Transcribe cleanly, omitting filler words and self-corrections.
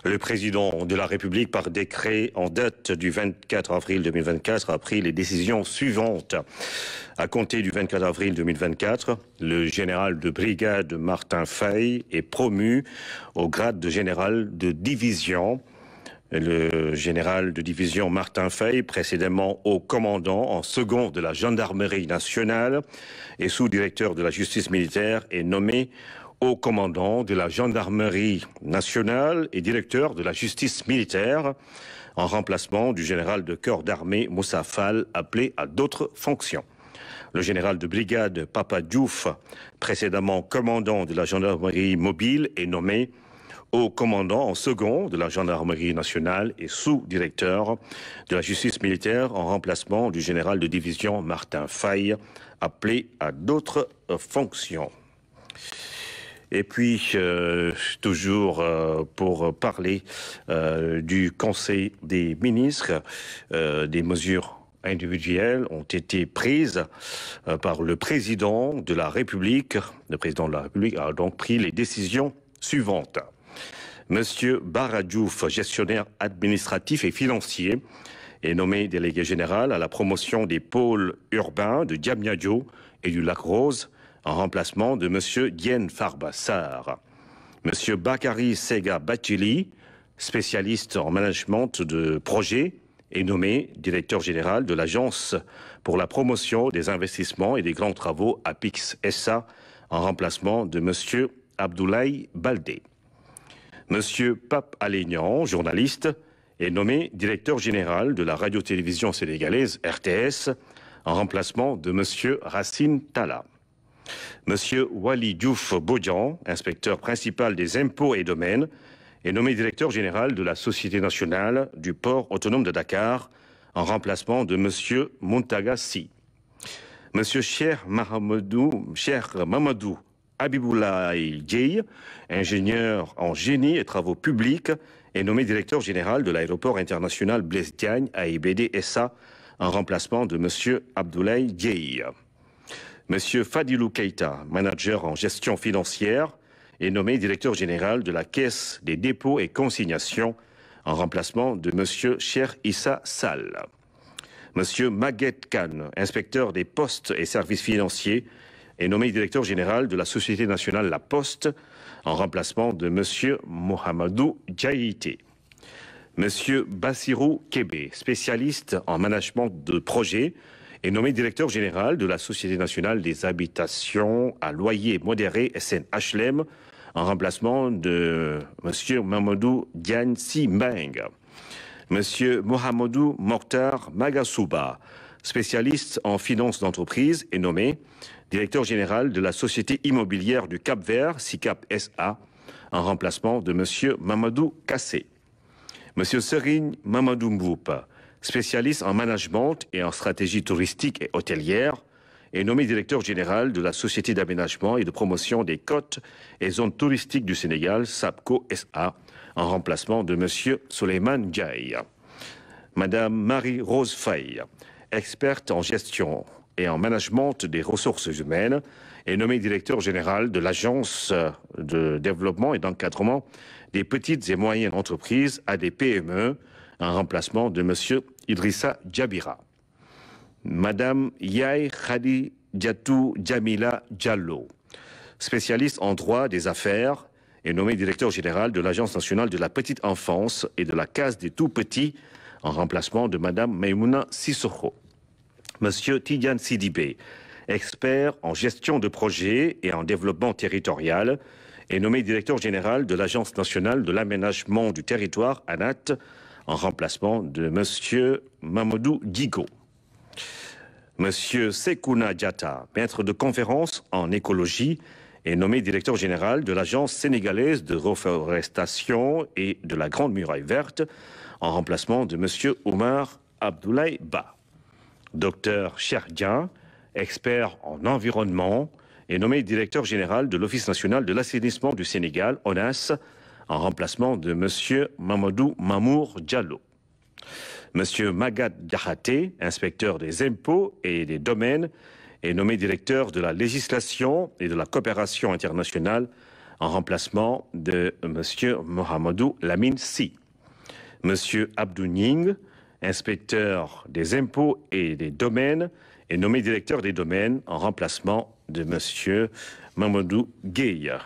Le président de la République, par décret en date du 24 avril 2024, a pris les décisions suivantes. À compter du 24 avril 2024, le général de brigade Martin Faye est promu au grade de général de division. Le général de division Martin Faye, précédemment haut commandant en second de la gendarmerie nationale et sous-directeur de la justice militaire, est nommé haut commandant de la gendarmerie nationale et directeur de la justice militaire, en remplacement du général de corps d'armée Moussa Fall, appelé à d'autres fonctions. Le général de brigade Papa Diouf, précédemment commandant de la gendarmerie mobile, est nommé haut commandant en second de la gendarmerie nationale et sous-directeur de la justice militaire, en remplacement du général de division Martin Faye, appelé à d'autres fonctions. Et puis, toujours pour parler du Conseil des ministres, des mesures individuelles ont été prises par le président de la République. Le président de la République a donc pris les décisions suivantes. Monsieur Bara Diouf, gestionnaire administratif et financier, est nommé délégué général à la promotion des pôles urbains de Diamniadio et du Lac Rose, en remplacement de M. Diène Farba Sarr. M. Bakary Sega Batili, spécialiste en management de projet, est nommé directeur général de l'Agence pour la promotion des investissements et des grands travaux APIX SA, en remplacement de M. Abdoulaye Baldé. M. Pape Alignan, journaliste, est nommé directeur général de la radio-télévision sénégalaise RTS, en remplacement de M. Racine Talla. Monsieur Wali Diouf Bodian, inspecteur principal des impôts et domaines, est nommé directeur général de la Société nationale du port autonome de Dakar, en remplacement de Monsieur Muntaga Sy. Monsieur Cheikh Mamadou Habiboulaye Dieye, ingénieur en génie et travaux publics, est nommé directeur général de l'aéroport international Blaise Diagne AIBD SA, en remplacement de Monsieur Abdoulaye Dieye. Monsieur Fadilou Keita, manager en gestion financière, est nommé directeur général de la Caisse des dépôts et consignations, en remplacement de Monsieur Cheikh Issa Sall. Monsieur Maguette Khan, inspecteur des postes et services financiers, est nommé directeur général de la Société nationale La Poste, en remplacement de Monsieur Mohamedou Diaïté. Monsieur Bassirou Kébé, spécialiste en management de projet, est nommé directeur général de la Société nationale des habitations à loyer modéré SNHLM, en remplacement de M. Mamadou Diagne Simbeng. M. Mohamedou Mokhtar Magasouba, spécialiste en finances d'entreprise, est nommé directeur général de la Société immobilière du Cap-Vert, SICAP SA, en remplacement de M. Mamadou Kassé. M. Serigne Mamadou Mboup, spécialiste en management et en stratégie touristique et hôtelière, est nommé directeur général de la Société d'aménagement et de promotion des côtes et zones touristiques du Sénégal, SAPCO SA, en remplacement de M. Souleymane Ndiaye. Madame Marie-Rose Faye, experte en gestion et en management des ressources humaines, est nommée directeur général de l'Agence de développement et d'encadrement des petites et moyennes entreprises ADPME, en remplacement de M. Idrissa Djabira. Madame Yaye Khadi Diatou Djamila Diallo, spécialiste en droit des affaires, est nommée directeur général de l'Agence nationale de la petite enfance et de la case des tout-petits, en remplacement de Madame Maïmouna Sissoko. Monsieur Tidiane Sidibé, expert en gestion de projets et en développement territorial, est nommé directeur général de l'Agence nationale de l'aménagement du territoire, ANAT, en remplacement de Monsieur Mamadou Guigo. Monsieur Sekouna Diatta, maître de conférence en écologie, est nommé directeur général de l'Agence sénégalaise de reforestation et de la Grande Muraille Verte, en remplacement de Monsieur Omar Abdoulaye Ba. Docteur Cherdian, expert en environnement, est nommé directeur général de l'Office national de l'assainissement du Sénégal, ONAS, en remplacement de M. Mamadou Mamour Diallo. M. Magat Diakhaté, inspecteur des impôts et des domaines, est nommé directeur de la législation et de la coopération internationale, en remplacement de M. Mohamedou Lamine Sy. M. Abdou Ning, inspecteur des impôts et des domaines, est nommé directeur des domaines en remplacement de M. Mamadou Gueye.